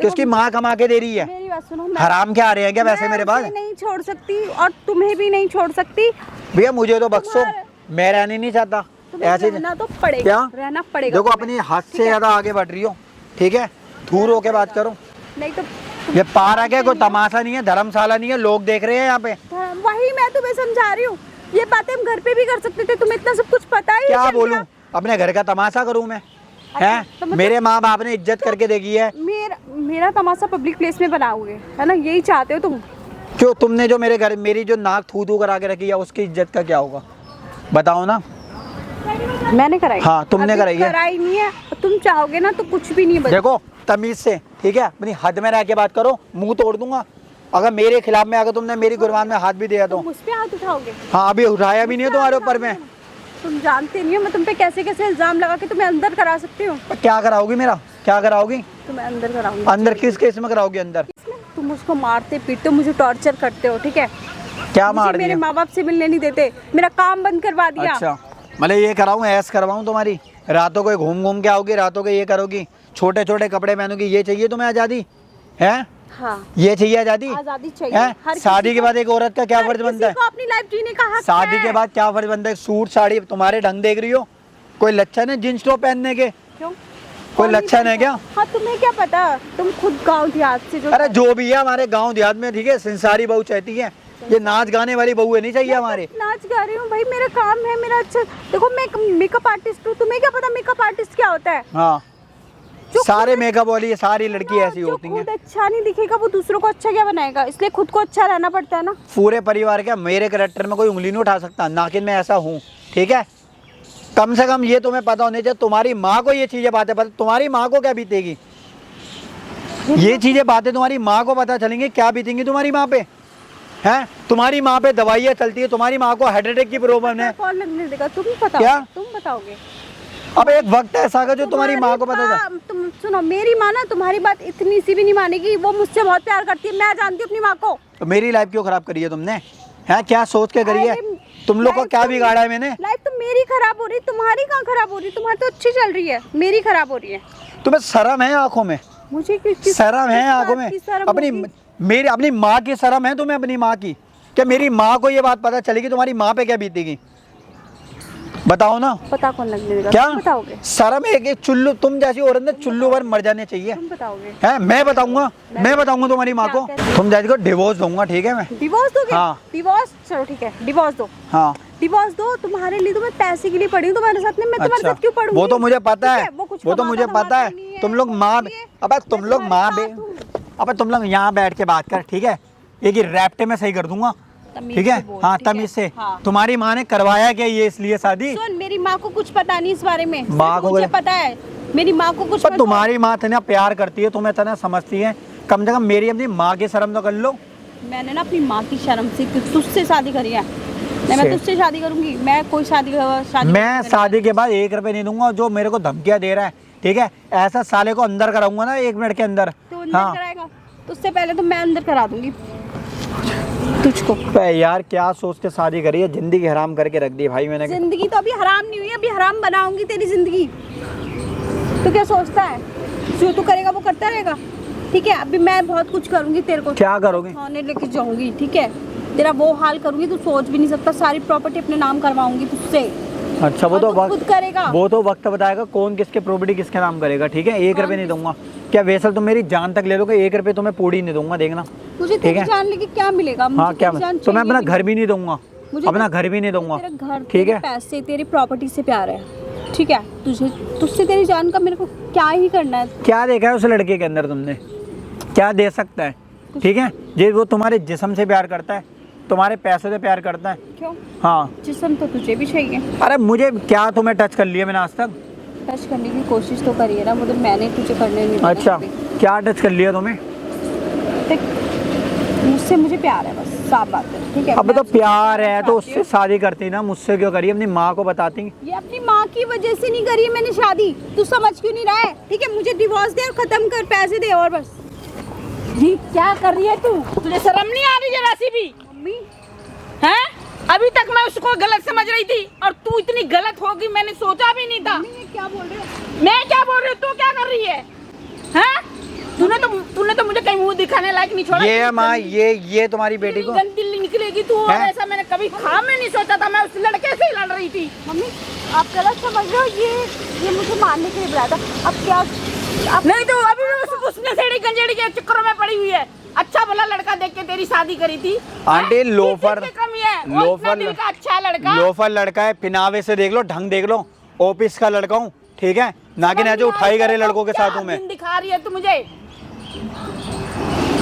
कि उसकी माँ कमा के दे रही है? मेरी बात सुनो, मैं हराम क्या आ रहे हैं क्या पैसे मेरे पास? उसे नहीं छोड़ सकती और तुम्हें भी नहीं छोड़ सकती। भैया मुझे तो बख्शो, तुम्हारे- मैं रहने नहीं चाहता तुम्हें ऐसे। रहना तो पड़ेगा। क्या? रहना पड़ेगा देखो तुम्हें। अपनी हद ठीक से है? ज्यादा आगे बढ़ रही हो, ठीक है? दूर होके बात करो। नहीं तो ये पार्क है, कोई तमाशा नहीं है, धर्मशाला नहीं है, लोग देख रहे हैं यहाँ पे। वही मैं तुम्हें समझा रही हूँ। ये बातें हम घर पे भी कर सकते थे, तुम्हें इतना सब कुछ पता ही क्या चल बोलूं? गया। अपने घर का तमाशा करूं मैं? अच्छा, हैं? तो मतलब- मेरे माँ बाप ने इज्जत करके देखी है। मेरा तमाशा पब्लिक प्लेस में बनाओगे, है ना? यही चाहते हो तुम। क्यों? तुमने जो मेरे घर मेरी जो नाक थू थू करा के रखी है उसकी इज्जत का क्या होगा? बताओ ना। मैंने कराई। हाँ, तुमने अभी कराई है। कराई नहीं है। तुम चाहोगे ना तो कुछ भी नहीं बचा। देखो तमीज से, ठीक है? अपनी हद में रह के बात करो, मुंह तोड़ दूंगा। अगर मेरे खिलाफ में अगर तुमने मेरी गुरबान में हाथ भी दिया तो। मुझ पे हाथ उठाओगे? हाँ अभी उठाया भी नहीं है तुम्हारे ऊपर में। तुम जानते नहीं हो मैं तुम पे कैसे कैसे इल्जाम लगा के तुम्हें अंदर करा सकती हूँ। क्या कराओगी मेरा? क्या कराओगी? तुम्हें अंदर कराऊंगी। अंदर किस केस में कराओगी अंदर? तुम मुझको मारते पीटते हो, मुझे टॉर्चर करते हो, ठीक है? क्या मुझे मार मेरे दिया? माँ बाप से मिलने नहीं देते, मेरा काम बंद करवा दिया। अच्छा मतलब ये कराऊं, ऐस करवाऊं तुम्हारी? रातों को घूम घूम के आओगी, रातों को ये करोगी, छोटे छोटे कपड़े पहनोगी, ये चाहिए तुम्हें आज़ादी है? हाँ, ये चाहिए आज़ादी? आजादी चाहिए। हैं? हर शादी किसी के को- बाद एक औरत का क्या हर फर्ज बनता है? किसी को अपनी लाइफ जीने का हक शादी है। के बाद क्या फर्ज बनता है? सूट साड़ी तुम्हारे ढंग देख रही हो? कोई लक्षण है जींस टॉप पहनने के? क्यों? कोई कौन नहीं लक्षण है पहनता? क्या? हाँ, तुम्हें क्या पता? तुम खुद गांव देहात से जो अरे जो भी है हमारे गांव देहात में, ठीक है, संसारी बहू चाहती है, ये नाच गाने वाली बहू नहीं चाहिए हमारे। नाच गा रही हूँ भाई, मेरा काम है, मेरा अच्छा। देखो मैं मेकअप आर्टिस्ट हूँ, तुम्हें क्या पता मेकअप आर्टिस्ट क्या होता है? हाँ जो सारे खुद- मेकअप वाली सारी लड़की ऐसी जो होती हैं। खुद अच्छा नहीं दिखेगा वो दूसरों को अच्छा क्या बनाएगा? इसलिए खुद को अच्छा रहना पड़ता है ना। पूरे परिवार का मेरे कैरेक्टर में कोई उंगली नहीं उठा सकता, नाकिन मैं ऐसा हूँ, ठीक है? कम से कम ये तुम्हें पता होने चाहिए। तुम्हारी माँ को ये चीजें बातें पता, तुम्हारी माँ को क्या बीतेगी? ये चीजें बातें तुम्हारी माँ को पता चलेंगी, क्या बीतेंगी तुम्हारी माँ पे? हैं? तुम्हारी माँ पे दवाइयाँ चलती है, तुम्हारी माँ को हार्ट अटैक की प्रॉब्लम है। कौन लगने देगा? तुम बताओ। क्या? तुम बताओगे। अब एक वक्त ऐसा आएगा जो तुम्हारी माँ को पता था। तुम सुनो, मेरी माँ ना तुम्हारी बात इतनी सी भी नहीं मानेगी। वो मुझसे बहुत प्यार करती है, मैं जानती हूँ अपनी माँ को। तो मेरी लाइफ क्यों खराब करी है तुमने? हैं? क्या सोच के करी है? अरे, तुम लोग को लाइफ क्या तो- बिगाड़ा है मैंने? लाइफ तो मेरी खराब हो रही, तुम्हारी कहाँ खराब हो रही? तुम्हारी तो अच्छी चल रही है, मेरी खराब हो रही है। तुम्हें शर्म है आंखों में? मुझे किस शर्म है किस आंखों बात में? की शर्म अपनी होगी? मेरी अपनी माँ की शर्म है तुम्हें? अपनी माँ की? क्या मेरी माँ को ये बात पता चलेगी तुम्हारी माँ पे क्या बीतेगी? बताओ ना। पता कौन लगने देगा? क्या तुम बताओगे? शर्म है कि चुल्लू, तुम जैसी औरत ने चुल्लू भर मर जाने चाहिए। तुम बताओगे? है? मैं बताऊंगा तुम्हारी माँ को। क्या कहते तुम जैसे को डिवोर्स दूंगा, ठीक है? मैं डिवोर्स दोगे? हाँ। डिवोर्स, चलो ठीक है, डिवोर्स दो। हाँ डिवोर्स दो। तुम्हारे लिए तो मैं पैसे के लिए पड़ी हूँ तुम्हारे साथ में, मैं तुम्हारे अच्छा साथ क्यों पढ़ूंगी? वो तो मुझे पता ठीक है, वो कुछ वो तो मुझे कमाता पता है। धमाता नहीं तुम लोग माँ, अबे तुम मैं लोग माँ तुम्हारे बे, साथ हूँ। अबे तुम लोग यहाँ बैठ के बात कर, ठीक है? एक ही रैप्टे में सही कर दूंगा, तमीज ठीक है? से बोल, हाँ ठीक है? तमीज से। हाँ। तुम्हारी माँ ने करवाया क्या ये इसलिए शादी? सुन, मेरी माँ को कुछ पता नहीं इस बारे में। माँ सिर्फ को मुझे बोले- पता है, मेरी माँ को कुछ पर मत तुम्हारी माँ इतना प्यार करती है, तुम्हें इतना समझती है, कम से कम मेरी अपनी माँ की शर्म तो कर लो। बोल। मैंने ना अपनी माँ की शर्म से तुझसे शादी करी है। मैं से- तुझसे शादी करूंगी, मैं कोई शादी मैं शादी के बाद 1 रुपए नहीं दूंगा। जो मेरे को धमकियां दे रहा है, ठीक है, ऐसा साले को अंदर कराऊंगा ना 1 मिनट के अंदर। तो अंदर हाँ कराएगा? उससे पहले तो मैं अंदर करा दूंगी तुझको। बे यार क्या सोच के शादी करी है, जिंदगी हराम करके रख दी भाई मैंने। जिंदगी तो अभी हराम नहीं हुई, अभी हराम बनाऊंगी तेरी जिंदगी। तो क्या सोचता है? जो तू करेगा वो करता रहेगा, ठीक है? अभी मैं बहुत कुछ करूंगी तेरे को। क्या करोगे? थाने लेके जाऊंगी, ठीक है? तेरा वो हाल करूंगी तू सोच भी नहीं सकता। सारी प्रॉपर्टी अपने नाम करवाऊंगी तुझसे। अच्छा वो और तो तू खुद करेगा। वो तो वक्त बताएगा कौन किसके प्रॉपर्टी किसके नाम करेगा, ठीक है? 1 रुपए नहीं दूंगा। क्या वैसे तुम मेरी जान तक ले लोगे, 1 रुपए तुम्हें पूरी नहीं दूंगा, देखना। तुझे ठीक तेरी है? जान लेके क्या मिलेगा? मुझे हाँ क्या तेरी जान तो मैं अपना चाहिए घर भी नहीं दूंगा, मुझे अपना घर भी नहीं दूंगा, तेरा घर, ठीक तेरे है। पैसे, तेरी प्रॉपर्टी से प्यार है, ठीक है। तुझे तुझसे तेरी जान का मेरे को क्या ही करना है। क्या देखा है उस लड़के के अंदर तुमने, क्या दे सकता है, ठीक है। ये वो तुम्हारे जिस्म से प्यार करता है, तुम्हारे पैसों से प्यार करता है। क्यों? हाँ, जिस्म तो तुझे भी चाहिए। अरे मुझे क्या, तुम्हें टच कर लिया मैंने आज तक? टच करने की कोशिश तो करी है ना, मतलब मैंने तुझे करने नहीं दिया अच्छा, कभी। क्या टच कर लिया तुम्हें? देख, मुझसे मुझे प्यार है, बस साफ बात है, ठीक है। अब मैं तो उससे प्यार है तो चाहती उससे हूँ। शादी करती ना, मुझसे क्यों करी? अपनी माँ को बताती। ये अपनी माँ की वजह से नहीं करी है मैंने शादी, तू समझ क्यों नहीं रहा है? ठीक है, मुझे डिवोर्स दे और खत्म कर, पैसे दे और बस। जी क्या कर रही है तू? तुझे शर्म नहीं आ रही जरा सी भी? मम्मी, हैं? अभी तक मैं उसको गलत समझ रही थी और तू इतनी गलत होगी मैंने सोचा भी नहीं था। ये क्या बोल रहे हो? मैं क्या बोल रही हूँ, तू क्या कर रही है? हैं? तूने तो मुझे कहीं मुंह दिखाने लायक नहीं छोड़ा। ये माँ, ये तुम्हारी बेटी को गंदी निकलेगी तू, और हैं? ऐसा मैंने कभी खाम में नहीं सोचा था। मैं उस लड़के से ही लड़ रही थी। मम्मी, आप गलत समझ रहे हो, ये मुझे मारने के लिए बुलाया था। अब क्या आप नहीं तो अभी भी उसने सेड़ी गंजेड़ी के चक्करों में पड़ी हुई है। अच्छा भला लड़का देख के तेरी शादी करी थी। आंटी, हैं? लोफर, किस चीज़ की कमी है? वो इतना दिल का अच्छा लड़का। लोफर लड़का है, पिनावे से देख लो, ढंग देख लो, ऑफिस का लड़का हूँ, ठीक है ना, कि ना जो उठाई करे लड़कों के साथ हूँ मैं। क्या दिन दिखा रही है तू मुझे?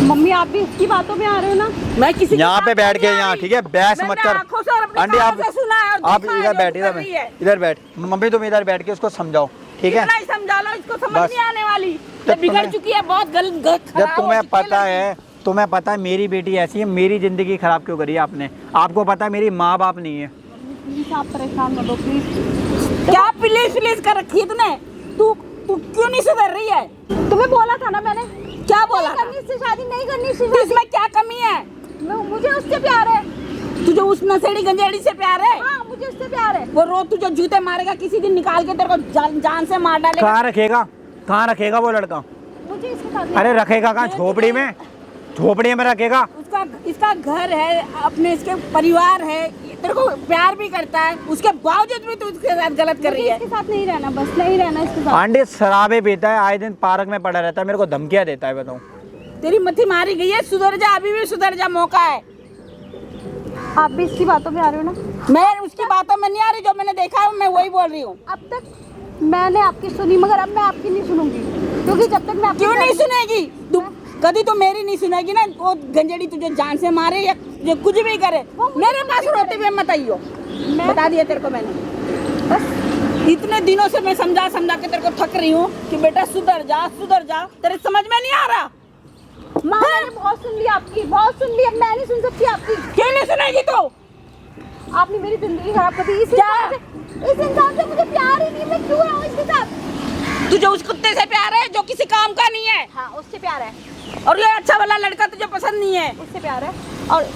मम्मी, आप भी इसकी बातों में आ रहे हो ना? मैं किसी के यहाँ पे साथ बैठ के नहीं आ यहाँ, रही। ठीक है, बहस मैंने मत कर। आंखों से और अपने आंटी कानों आप से सुना है और देखा है इधर जो बैठ, तू इधर कर रही है। बैठ, इधर बैठ। मम्मी तुम इधर बैठ के उसको समझाओ, ठीक है। कितना ही समझा लो, इसको समझ बस। नहीं आने वाली। जब ये बिगड़ तुम्हें- चुकी है, बहुत गलत जब तुम्हें पता है, तुम्हें पता है मेरी बेटी ऐसी है, मेरी जिंदगी खराब क्यों करी है आपने? आपको पता है मेरी माँ बाप नहीं है। प्लीज आप परेशान मत हो, प्लीज। क्या प्लीज कर रखी है तूने? तू क्यों नहीं सुधर रही है? तुम्हें बोला था ना मैंने, क्या बोला नहीं था? करनी इससे शादी, नहीं करनी इससे तो शादी। इसमें क्या कमी है? मुझे उससे प्यार है। तुझे उस नशेड़ी गंजेड़ी से प्यार है? हाँ, मुझे उससे प्यार है। वो रोज तुझे जूते मारेगा, किसी दिन निकाल के तेरे को जान से मार डालेगा। कहाँ रखेगा वो लड़का? मुझे इसके साथ अरे रखेगा कहाँ? झोपड़ी में, झोपड़ी में रखेगा। इसका घर है, अपने इसके परिवार है, तेरे को प्यार भी करता है, उसके बावजूद भी तू उसके साथ गलत कर रही है। इसके साथ नहीं रहना, बस नहीं रहना इसके साथ। आंटी शराबे पीता है, आए दिन पार्क में पड़ा रहता है, मेरे को धमकियाँ देता है, बताऊँ। तेरी मथी मारी गई है, सुधर जा, अभी भी सुधर जा, मौका है। आप भी इसकी बातों में आ रहे हो ना? मैं उसकी बातों में नहीं आ रही, जो मैंने देखा है मैं वही बोल रही हूँ। अब तक मैंने आपकी सुनी, मगर अब मैं आपकी नहीं सुनूंगी, क्योंकि जब तक मैं आपकी क्यों नहीं सुनेगी? तू कभी तो मेरी नहीं सुनेगी ना। वो गंजेड़ी तुझे जान से मारे या कुछ भी करे, मेरे पास रोते हुए मत आइयो। बता दिया तेरे को मैंने। बस इतने दिनों से मैं समझा के तेरे को थक रही हूँ कि बेटा सुधर जा, तेरे समझ में नहीं आ रहा। माँ, मैंने बहुत सुन ली आपकी, बहुत सुन ली, अब मैं नहीं सुन सकती आपकी। क्यों नहीं सुनेगी तो? आपने मेरी जिंदगी खराब कर दी। इस इंसान से मुझे प्यार ही नहीं, मैं क्यों रहूं इसके साथ? तुझे उस कुत्ते से प्यार है जो किसी काम का नहीं है, हाँ, उससे प्यार है, और ये अच्छा वाला लड़का तुझे पसंद नहीं है। उससे प्यार है। और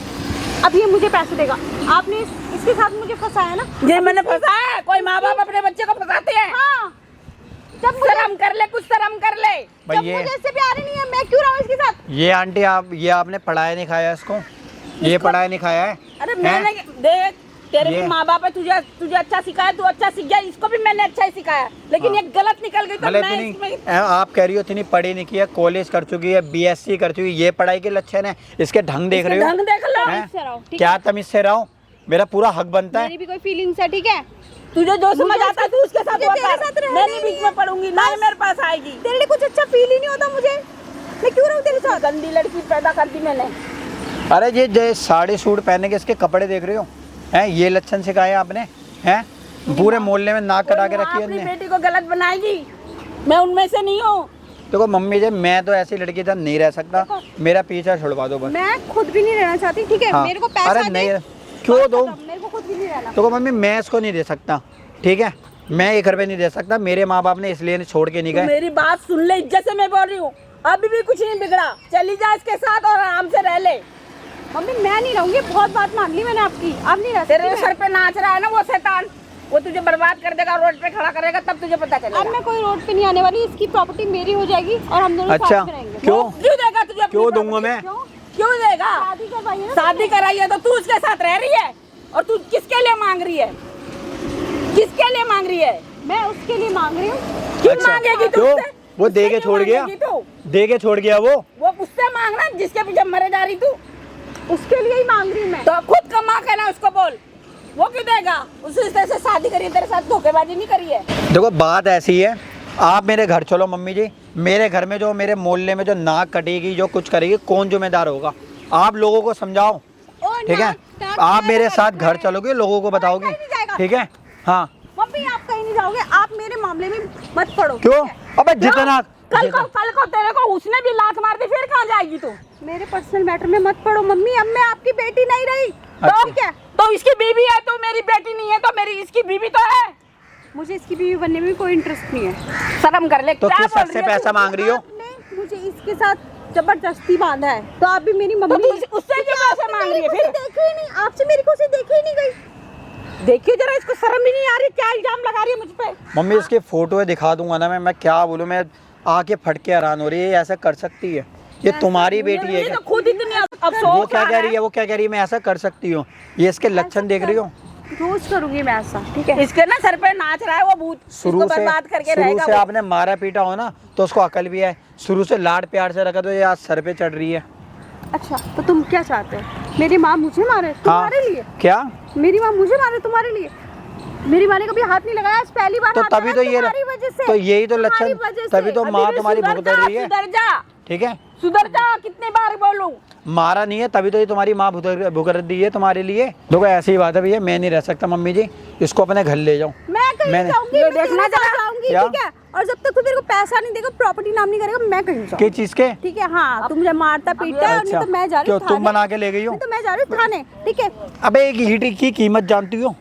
अब ये मुझे पैसे देगा। आपने इसके साथ मुझे फंसाया ना? ये मैंने फंसाया? कोई माँ बाप अपने बच्चे को फंसाते हैं? हाँ, जब मुझे शर्म कर ले, कुछ शर्म कर ले। भाई जब मुझे इससे प्यार ही नहीं है, मैं क्यों रहूं इसके साथ? ये आंटी ये आपने पढ़ाया नहीं खाया इसको, ये पढ़ाया नहीं खाया है। अरे मैंने देख, तेरे भी ये- माँ बाप है, तुझे अच्छा सिखाया, तू अच्छा सीख गया, इसको भी मैंने अच्छा ही सिखाया, लेकिन ये गलत निकल गई तो मतलब मैं इसमें। इतनी आप कह रही हो इतनी पढ़ी नहीं की है, कॉलेज कर चुकी है, बीएससी कर चुकी है, ये पढ़ाई के लक्षण है? इसके ढंग देख रहे हो? ढंग देख लो। हैं? से रहो, ठीक क्या तमीज से रहो? मेरा पूरा हक बनता है। मेरी भी कोई फीलिंग्स है, ठीक है? तुझे जो समझ आता है तू उसके साथ मुझे वो तेरे कर। साथ रहना मैं ही नहीं नहीं बीच में है। पढ़ूंगी, ना ही मेरे पास आएगी। तेरे लिए कुछ अच्छा फील ही नहीं होता मुझे, मैं क्यों रहूं तेरे साथ? गंदी लड़की पैदा कर दी मैंने। अरे ये साड़ी सूट पहने के इसके कपड़े देख रहे हो हैं? ये लक्षण सिखाए आपने हैं? पूरे मोहल्ले में नाक कटा के कोई माँ रखी है अपनी इनने। बेटी को गलत बनाएगी, मैं उनमें से नहीं हूँ। देखो मम्मी जी, मैं तो ऐसी लड़की के साथ नहीं रह सकता, मेरा पीछा छुड़वा दो बस। मैं खुद भी नहीं रहना चाहती, ठीक है? हाँ। मेरे को पैसा अरे दे, नहीं, क्यों बस दो? खत्म, मेरे को खुद भी नहीं रहना। देखो मम्मी, मैं इसको नहीं दे सकता, ठीक है? मैं 1 रुपये नहीं दे सकता, मेरे माँ बाप ने इसलिए छोड़ के नहीं तू गए। मेरी बात सुन ले, इज्जत से मैं बोल रही हूँ। अभी भी कुछ नहीं बिगड़ा, चली जा इसके साथ और आराम से रह ले। मम्मी, मैं नहीं रहूंगी, बहुत बात मान ली मैंने आपकी, अब नहीं रह तेरे सकती सर पे नाच रहा है ना वो शैतान, वो तुझे बर्बाद कर देगा, रोड पे खड़ा करेगा, तब तुझे पता मैं। अब चलेगा। मैं कोई रोड पे नहीं आने वाली, इसकी प्रॉपर्टी मेरी हो जाएगी और हम दोनों अच्छा, साथ में रहेंगे। क्यों? क्यों देगा तुझे अपनी क्यों दूंगा property? मैं? क्यों? क्यों देगा? शादी करवाइए ना। शादी कराई है तो तू उसके साथ रह रही है, और तू किसके लिए मांग रही है? किसके लिए मांग रही है? मैं उसके लिए मांग रही हूँ। क्यों अच्छा, मांगेगी तू क्यों? उससे? वो दे के उससे छोड़ क्यों गया? मांगेगी तू? दे के छोड़ गया वो उससे मांगना जिसके पीछे मरे जा रही तू। उसके लिए ही मांग रही हूँ मैं। तो खुद कमा के ना उसको बोल, वो क्यों देगा? उस रिश्ते से शादी करी, तेरे साथ धोखेबाजी नहीं करी है। देखो बात ऐसी है, आप मेरे घर चलो मम्मी जी, मेरे घर में जो मेरे मोहल्ले में जो नाक कटेगी, जो कुछ करेगी, कौन जिम्मेदार होगा? आप लोगों को समझाओ, ठीक है? आप मेरे साथ घर चलोगे, लोगों को बताओगे, ठीक है? हाँ मम्मी आप कहीं नहीं जाओगे, आप मेरे मामले में मत पड़ो। क्यों? अबे जितना कल को तेरे को उसने भी लात मार दी, फिर कहाँ जाएगी तू? मेरे पर्सनल मैटर में मत पड़ो मम्मी, अब मैं आपकी बेटी नहीं रही। अच्छा। ठीक है, तो इसकी बीवी है, तो मेरी बेटी नहीं है, तो मेरी इसकी बीवी तो है। मुझे इसकी बीवी बनने में कोई इंटरेस्ट नहीं है। शर्म कर ले। तो क्या किस बोल हद से रही है पैसा तू? मांग रही हो? आपने मुझे इसके साथ जबरदस्ती बांधा है, तो आप भी मेरी तो मम्मी तू उससे क्यों पैसे मांग रही है फिर? देखी ही नहीं, आपसे मेरी को देखी ही नहीं गई। देखिए जरा, इसको शर्म भी नहीं आ रही, क्या इल्जाम लगा रही है मुझ पे? मम्मी इसकी फोटो दिखा दूंगा ना मैं क्या बोलूँ, मैं आके फट के हैरान हो रही है, ये ऐसा कर सकती है? ये तुम्हारी बेटी है ये क्या? तो खुद इतनी अफसोस वो क्या आ कह रहा रही है, वो क्या कह रही है, मैं ऐसा कर सकती हूँ? ये इसके लक्षण देख रही हो? रोज करूंगी मैं ऐसा, ठीक है? इसके ना सर पे नाच रहा है वो भूत, शुरू इसको बर्बाद करके शुरू रहेगा से वो। आपने मारा पीटा हो ना, तो उसको अकल भी है। शुरू से लाड प्यार से रखा, तो ये आज सर पे चढ़ रही है। अच्छा तो तुम क्या चाहते हो? मेरी माँ मुझे मारे तुम्हारे लिए? क्या? मेरी माँ मुझे मारे तुम्हारे लिए? मेरी माँ ने कभी हाथ नहीं लगाया, आज पहली बार तो हाथ तभी लगाया तो ये तुम्हारी वजह से। तो यही तो लक्षण, तुम्हारी वजह से। तभी तो माँ तुम्हारी भुगत रही है, सुधर जा, ठीक है? सुधर जा, कितनी बार बोलूं? मारा नहीं है तभी तो ये तुम्हारी माँ भुगत रही है तुम्हारे लिए। देखो ऐसी बात है भैया, मैं नहीं रह सकता मम्मी जी, इसको अपने घर ले जाओ। मैं कहीं मैंने- जाऊंगी, ये मैं देखना तेरे साथ जरा। जाऊंगी, क्या? ठीक है? और जब तक तू मेरे को पैसा नहीं देगा, प्रॉपर्टी नाम नहीं करेगा, मैं कहीं जाऊंगी, किस चीज के? ठीक है? हाँ तुम मुझे मारता पीटता है, नहीं तो मैं जा रही क्यों हूँ तुम थाने। बना के ले गई हो? नहीं तो मैं जा रही हूँ थाने, ठीक है? अबे एक ईंट की कीमत जानती हो?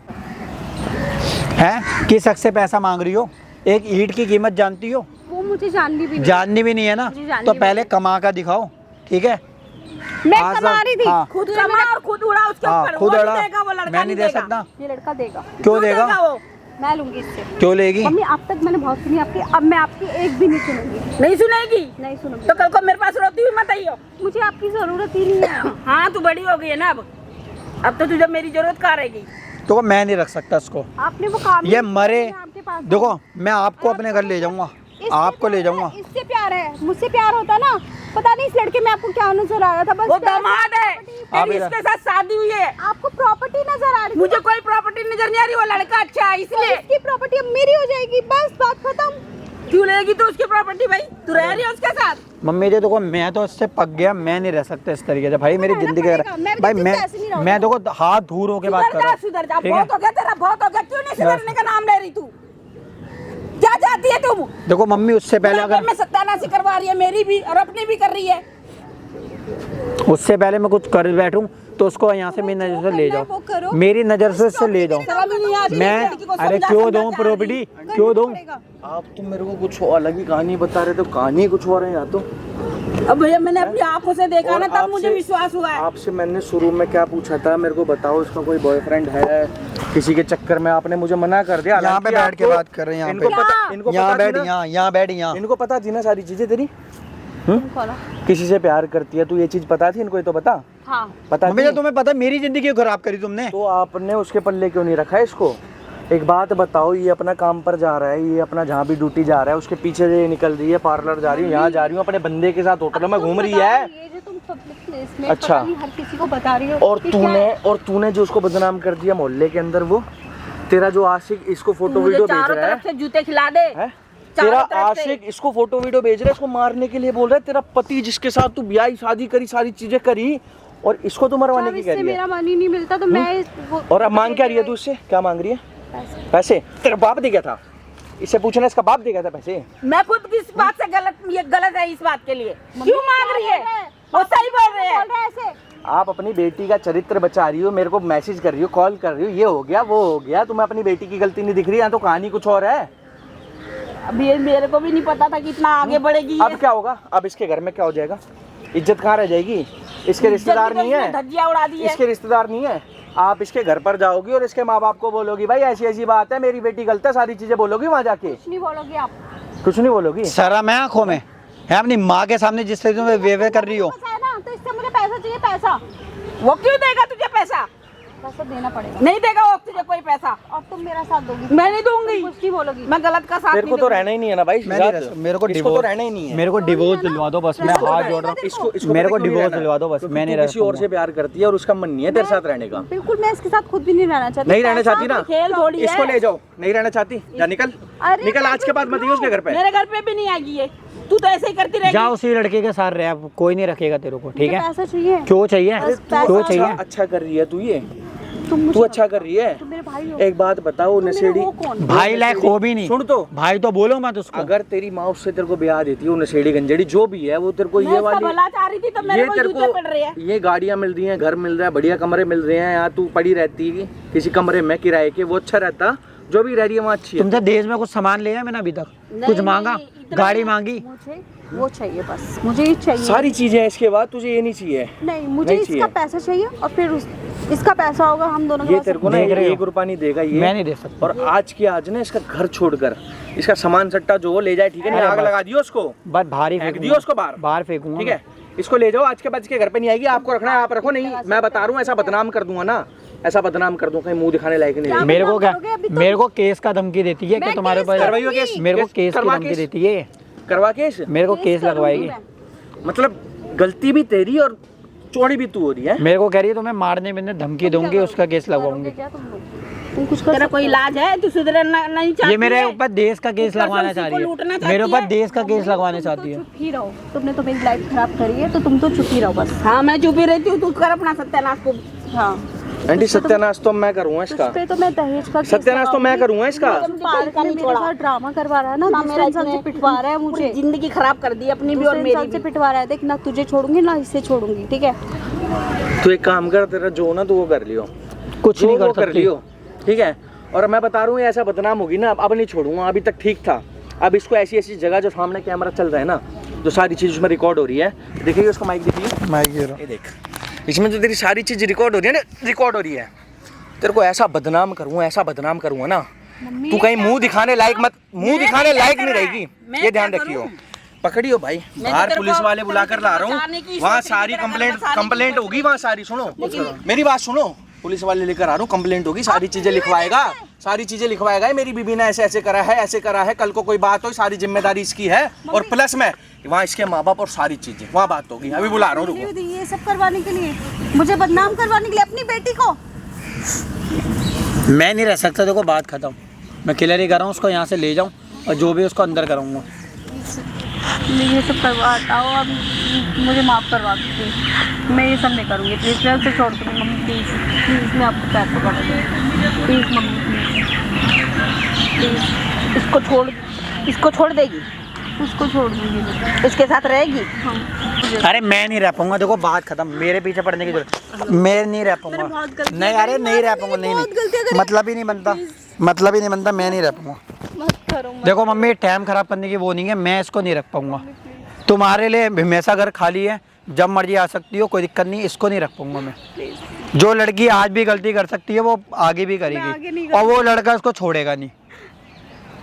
हैं? किस हक से पैसा मांग रही हो? एक ईंट की कीमत जानती हो? वो मुझे जाननी भी नहीं। जाननी भी नहीं है ना, मुझे जाननी तो भी पहले कमा कर दिखाओ, ठीक है? मैं आज कमा रही थी। हाँ। खुद कमा और खुद उड़ा उसके हाँ ऊपर। खुद वो अड़ा, नहीं देगा, वो लड़का मैं नहीं दे देगा। सकता। ये लड़का देगा। क्यों देगा? वो? मैं लूंगी इससे। क्यों लेगी? मम्मी अब तक मैंने बहुत सुनी आपकी, अब मैं आपकी एक भी नहीं सुनूंगी। नहीं सुनेगी नहीं सुनूंगी। तो कल को मेरे पास रोती हुई मत आइयो। मुझे आपकी जरूरत ही नहीं है। हाँ तू बड़ी हो गई है ना, अब तो तुझे मेरी जरूरत कहाँ रहेगी? तो मैं नहीं रख सकता इसको, आपने वो काम ये मरे। आपके पास देखो मैं आपको अपने घर ले जाऊंगा, आपको ले जाऊंगा। इससे प्यार है, मुझसे प्यार होता ना, पता नहीं इस लड़के में आपको क्या नजर आ रहा था। बस वो प्यार- दामाद है, आप तेरी इधर। इसके साथ शादी हुई है। आपको प्रॉपर्टी नजर आ रही थी। मुझे कोई प्रॉपर्टी नजर नहीं आ रही, वो लड़का अच्छा है तो इसलिए। इसकी प्रॉपर्टी अब मेरी हो जाएगी, बस बात खत्म। क्यों लेगी तू उसकी प्रॉपर्टी भाई? तू रह रही है उसके साथ? मम्मी जी देखो मैं तो इससे पक गया, मैं नहीं रह सकता इस तरीके से भाई, मेरी रहना जिंदगी पड़ेगा, मैं भी भाई किसी से ऐसे नहीं रहूंगी। मैं देखो हाथ दूर होके बात कर रहा हूँ, सुधर जा, ठीक है? बहुत हो गया तेरा, बहुत हो गया। क्यों नहीं सुधरने का नाम ले रही तू? क्या चाहती है तुम? देखो मम्मी उससे पहले अगर अगर मैं सत्यानाशी करवा रही है, मेरी भी और अपनी भी कर रही है। उससे पहले मैं कुछ कर बैठूं तो उसको यहाँ से मेरी नजर से ले वो जाओ, करो। मेरी नजर से इससे ले जाओ। शर्म ही नहीं आती मैं लड़की को अरे समझा क्यों समझा दूं के आ प्रॉपर्टी, रही। क्यों दूं? आप तो मेरे को कुछ अलग ही कहानी बता रहे थे, कहानी कुछ और है यहाँ तो। अब भैया मैंने अपनी आंखों से देखा और ना, तब मुझे आपसे- विश्वास हुआ है। आपसे मैंने शुरू में क्या पूछा था, मेरे को बताओ इसका कोई बॉयफ्रेंड है? किसी के चक्कर में आपने मुझे मना कर दिया। यहाँ पे हालांकि बैठ के आपको- बात कर रहे हैं, यहाँ इनको पे। पता, इनको यहाँ पता थी बैठ, ना, यहाँ बैठ, यहाँ इनको पता थी ना सारी चीजें तेरी। किसी से प्यार करती है, तू ये चीज पता थी इनको? ये तो बता, हाँ पता मम्मी थी? जी तुम्हें पता है मेरी जिंदगी क्यों खराब करी तुमने? तो आपने उसके पल्ले क्यों नहीं रखा है इसको? एक बात बताओ, ये अपना काम पर जा रहा है, ये अपना जहाँ भी ड्यूटी जा रहा है, उसके पीछे से ये निकल रही है, पार्लर जा रही हूँ, यहाँ जा रही हूँ, अपने बंदे के साथ होटलों में घूम रही है। ये जो तुम पब्लिक प्लेस में अच्छा। पता नहीं हर किसी को बता रही हो। और ये क्या है? तूने जो उसको बदनाम कर दिया मोहल्ले के अंदर, वो तेरा जो आशिक इसको फोटो मुझे वीडियो भेज चारों रहा तरफ है, से जूते खिला दे। हैं? चारों तेरा तरफ से। आशिक इसको फोटो वीडियो भेज रहा है, इसको मारने के लिए बोल रहा है। तेरा पति जिसके साथ तू ब्याह शादी करी, सारी चीजें करी, और इसको तो मरवाने जब की इससे कह रही है। मेरा मन ही नहीं मिलता तो मैं और अब मांग क्या रही है तू उससे? क्या मांग रही है? पैसे। तेरा बाप दे गया था, इससे पूछना, इसका बाप दे गया था पैसे? मैं खुद किस बात से गलत, ये गलत है इस बात के लिए क्यों मांग रही है? वो सही बोल रहे हैं। बोल रहा है ऐसे। आप अपनी बेटी का चरित्र बचा रही हो, मेरे को मैसेज कर रही हो, कॉल कर रही हो, ये हो गया वो हो गया, तुम्हें अपनी बेटी की गलती नहीं दिख रही? यहाँ तो कहानी कुछ और है। अभी ये मेरे को भी नहीं पता था कि इतना आगे बढ़ेगी ये। अब क्या होगा? अब इसके घर में क्या हो जाएगा? इज्जत कहाँ रह जाएगी? इसके रिश्तेदार नहीं है, धज्जियां उड़ा दी है। इसके रिश्तेदार नहीं है। आप इसके घर पर जाओगी और इसके माँ बाप को बोलोगी, भाई ऐसी ऐसी बात है, मेरी बेटी गलत है, सारी चीजें बोलोगी वहाँ जाके? कुछ नहीं बोलोगे आप। कुछ नहीं बोलोगी? शर्म है आंखों में? है अपनी माँ के सामने जिस तरीके से व्यवहार कर रही हो? पैसा है ना, तो इससे मुझे पैसा चाहिए, पैसा। वो क्यों देगा तुझे पैसा? पैसा देना पड़ेगा। नहीं देगा वो तुझे कोई पैसा, और तुम मेरा साथ दोगी? मैं नहीं दूंगी, कुछ नहीं बोलोगी? मैं गलत का साथ तेरे को नहीं तो दूंगी। रहना ही नहीं है ना भाई, मेरे को इसको तो रहना ही नहीं है। मेरे को डिवोर्स दिलवा दो बस, मैं हाथ जोड़ रहा हूँ। इसको मेरे को पता क्यों नहीं डिवोर्स रहना? दिलवा दो बस, क्योंकि मैं नहीं तू रह किसी और से प्यार करती है और उसका मन नहीं है तेरे साथ रहने का। बिल्कुल, मैं इसके साथ खुद भी नहीं रहना चाहती। नहीं रहना चाहती ना, खेल थोड़ी है। इसको ले जाओ। नहीं रहना चाहती, जा निकल अरे निकल, आज के बाद मत आइयो उसके घर पे। मेरे घर पे भी नहीं आएगी ये, तू तो ऐसे ही करती रहेगी। जा उसी लड़के के साथ रह, कोई नहीं रखेगा तेरे को, ठीक है? पैसा चाहिए? क्यों चाहिए, क्यों चाहिए? अच्छा कर रही है तू, ये तुम तू अच्छा कर रही है। तुम मेरे भाई हो। एक बात बताओ, नशेड़ी हो कौन? भाई लायक हो भी नहीं, सुन तो, भाई तो बोलो मत उसको। अगर तेरी माँ उससे तेरे को ब्याह देती है, वो नशेड़ी गंजेड़ी जो भी है, वो तेरे को मैं ये इसका वाली भला चाह रही थी, तो मेरे ये को तेरे जूते पड़ रहे हैं। को ये गाड़ियाँ मिल रही हैं, घर मिल रहा है, बढ़िया कमरे मिल रहे हैं, यहाँ तू पड़ी रहती है किसी कमरे में किराए के, वो अच्छा रहता। जो भी रह रही है वहाँ अच्छी है। तुमसे देश में कुछ सामान लिया मैंने अभी तक? कुछ मांगा? गाड़ी मांगी? मुझे वो चाहिए बस, मुझे ये चाहिए। सारी चीजें हैं, इसके बाद तुझे ये नहीं चाहिए। नहीं, मुझे नहीं इसका चाहिए। पैसा चाहिए और फिर इसका पैसा होगा हम दोनों के ये पास। तेरे को ना देख रहे हो? 1 रुपया नहीं देगा ये, मैं नहीं दे सकता। और आज के आज ना इसका घर छोड़कर इसका सामान सट्टा जो वो ले जाए, ठीक है? नहीं अरे आग बस। लगा दियो उसको, बस भारी फेंक फेंकूंगा। दियो उसको बाहर, बाहर फेंकूंगा, ठीक है? इसको ले जाओ, आज के बाद इसके घर पे नहीं आएगी। आपको रखना है आप रखो, नहीं मैं बता रहा हूँ, ऐसा बदनाम कर दूंगा ना, ऐसा बदनाम कर दूंगा, कहीं मुंह दिखाने लायक नहीं रहेगी। मेरे को क्या, करोगे अभी तो? मेरे को केस का धमकी देती है कि मैं तुम्हारे केस ऊपर, करवाइयो केस, मेरे को केस की करवा धमकी केस। देती है, करवा केस, मेरे को केस लगवाएगी। मतलब गलती भी तेरी और चोरी भी तू हो रही है। मेरे को कह रही है तुम्हें मारने में धमकी दूंगी, उसका केस लगवाऊंगी। क्या तुम कुछ कर तेरा कोई इलाज है? तू सुधरना नहीं चाहती ये मेरे है? ऊपर देश का केस ऊपर से लगवाना उसी चाह को रही लूटना है, चाहती मेरे ऊपर है। देश का केस लगवाना चाहती है। चुप ही रहो, तुमने तो मेरी लाइफ खराब करी है, तो तुम तो चुप ही रहो बस। हाँ, मैं चुप ही रहती हूँ, तू कर अपना सत्यानाश को। हाँ, आंटी सत्यानाश तो मैं करूँगा उस इसका, पे तो मैं दहेज का केस सत्यानाश तो मैं करूँगा इसका। पार्क में मेरे साथ ड्रामा करवा रहा है ना, दूसरे इंसान से पिटवा रहा है मुझे, पूरी जिंदगी खराब कर दी अपनी भी और दूसरे मेरी इंसान से भी। पिटवा रहा है। देख, ना तुझे छोड़ूंगी ना इससे छोड़ूंगी, ठीक है? तू एक काम कर, तेरा जो ना तू वो कर लियो, कुछ नहीं कर कर सकती। लियो, ठीक है? और मैं बता रहा हूँ, ऐसा बदनाम होगी ना, अब नहीं छोड़ूंगा। अभी तक ठीक था, अब इसको ऐसी ऐसी जगह जो सामने कैमरा चल रहा है ना, जो सारी चीज उसमें रिकॉर्ड हो रही है, देखिए उसको माइक दिखिए, ये देख, इसमें तो तेरी सारी चीज रिकॉर्ड हो रही है ना, रिकॉर्ड हो रही है। तेरे को ऐसा बदनाम करूँगा, ऐसा बदनाम करूँगा ना, तू कहीं मुंह दिखाने लायक मत, मुंह दिखाने लायक नहीं रहेगी, ये ध्यान रखियो। पकड़ियो भाई, बाहर पुलिस वाले बुला कर ला रहा हूँ, वहाँ सारी कंप्लेंट होगी, वहाँ सारी सुनो मेरी बात सुनो, पुलिस वाले लेकर आ रहा हूँ, कंप्लेंट होगी, सारी चीजें लिखवाएगा, सारी चीजें लिखवाएगा। मेरी बीबी ने ऐसे ऐसे करा है, ऐसे करा है, कल को कोई बात हो सारी जिम्मेदारी इसकी है, और प्लस में वहाँ इसके माँ बाप और सारी चीजें वहाँ बात होगी। अभी बुला रहा हूँ, रुको। ये सब करवाने के लिए, मुझे बदनाम करवाने के लिए अपनी बेटी को। मैं नहीं रह सकता, देखो बात खत्म, मैं क्लियर ही कर रहा हूँ, उसको यहाँ से ले जाऊँ और जो भी उसको अंदर कराऊंगा। ये सब करवाता हो, अब मुझे माफ़ करवा दीजिए, मैं ये सब नहीं करूँगी प्लीज़, मैं उसे छोड़ दूँगी मम्मी, प्लीज़ प्लीज़, मैं आपको पैर पकड़ दूँगी, प्लीज़ मम्मी, प्लीज़। इसको छोड़ देगी, उसको छोड़ दूँगी, इसके साथ रहेगी। हाँ। अरे मैं नहीं रह पाऊंगा, देखो बात खत्म, मेरे पीछे पड़ने की जरूरत, मैं नहीं रह पाऊंगा, बहुत गलती नहीं अरे नहीं रह पाऊंगा, नहीं नहीं मतलब ही नहीं बनता, मतलब ही नहीं बनता, मैं नहीं रह पाऊंगा। मत करो, देखो मम्मी, टाइम खराब करने की वो नहीं है, मैं इसको नहीं रख पाऊंगा, तुम्हारे लिए हमेशा घर खाली है, जब मर्जी आ सकती हो, कोई दिक्कत नहीं, इसको नहीं रख पाऊंगा मैं। जो लड़की आज भी गलती कर सकती है वो आगे भी आगे करेगी, नहीं और वो लड़का उसको छोड़ेगा नहीं,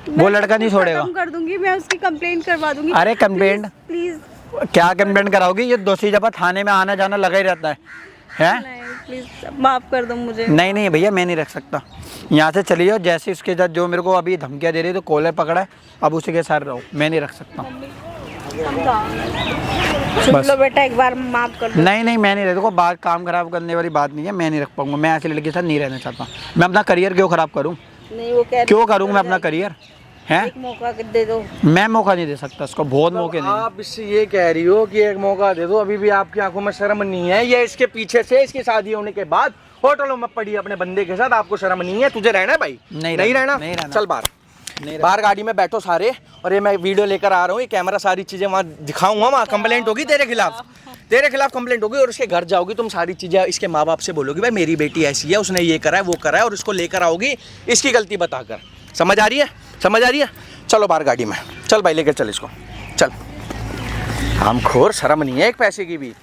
वो लड़का नहीं छोड़ेगा। खत्म कर दूंगी, मैं उसकी कंप्लेंट करवा दूंगी। अरे कंप्लेंट प्लीज, क्या कंप्लेंट कराओगी? ये दूसरी जगह थाने में आना जाना लगा ही रहता है, हैं? नहीं प्लीज माफ कर दो मुझे। नहीं नहीं भैया, मैं नहीं रख सकता, यहाँ से चली जाओ। जैसे उसके साथ जो मेरे को अभी धमकियाँ दे रही है, तो कॉलर पकड़ा है, अब उसी के साथ रहो, मैं नहीं रख सकता। सुन लो बेटा, एक बार माफ कर दो। नहीं नहीं, मैं नहीं रह, देखो बात काम खराब करने वाली बात नहीं है, मैं नहीं रख पाऊंगा, मैं ऐसी लड़की के साथ नहीं रहना चाहता। मैं अपना करियर क्यों खराब करूँ, नहीं, वो कह क्यों करूँ मैं अपना करियर, हैं? एक मौका दे दो। मैं मौका नहीं दे सकता उसको, बहुत मौके नहीं। आप इससे ये कह रही हो कि एक मौका दे दो, अभी भी आपकी आंखों में शर्म नहीं है? ये इसके पीछे से इसकी शादी होने के बाद होटलों में पड़ी अपने बंदे के साथ, आपको शर्म नहीं है? तुझे रहना है भाई? नहीं रहना, चल बाहर गाड़ी में बैठो सारे, और ये मैं वीडियो लेकर आ रहा हूँ, ये कैमरा सारी चीजें वहाँ दिखाऊंगा, वहाँ कंप्लेंट होगी तेरे खिलाफ कंप्लेंट होगी, और उसके घर जाओगी, तुम सारी चीजें इसके माँ बाप से बोलोगी, भाई मेरी बेटी ऐसी है, उसने ये करा है, वो करा है, और इसको लेकर आओगी इसकी गलती बताकर। समझ आ रही है? चलो बाहर गाड़ी में, चल भाई लेकर चल इसको, चल। हम खोर, शर्म नहीं है एक पैसे की भी।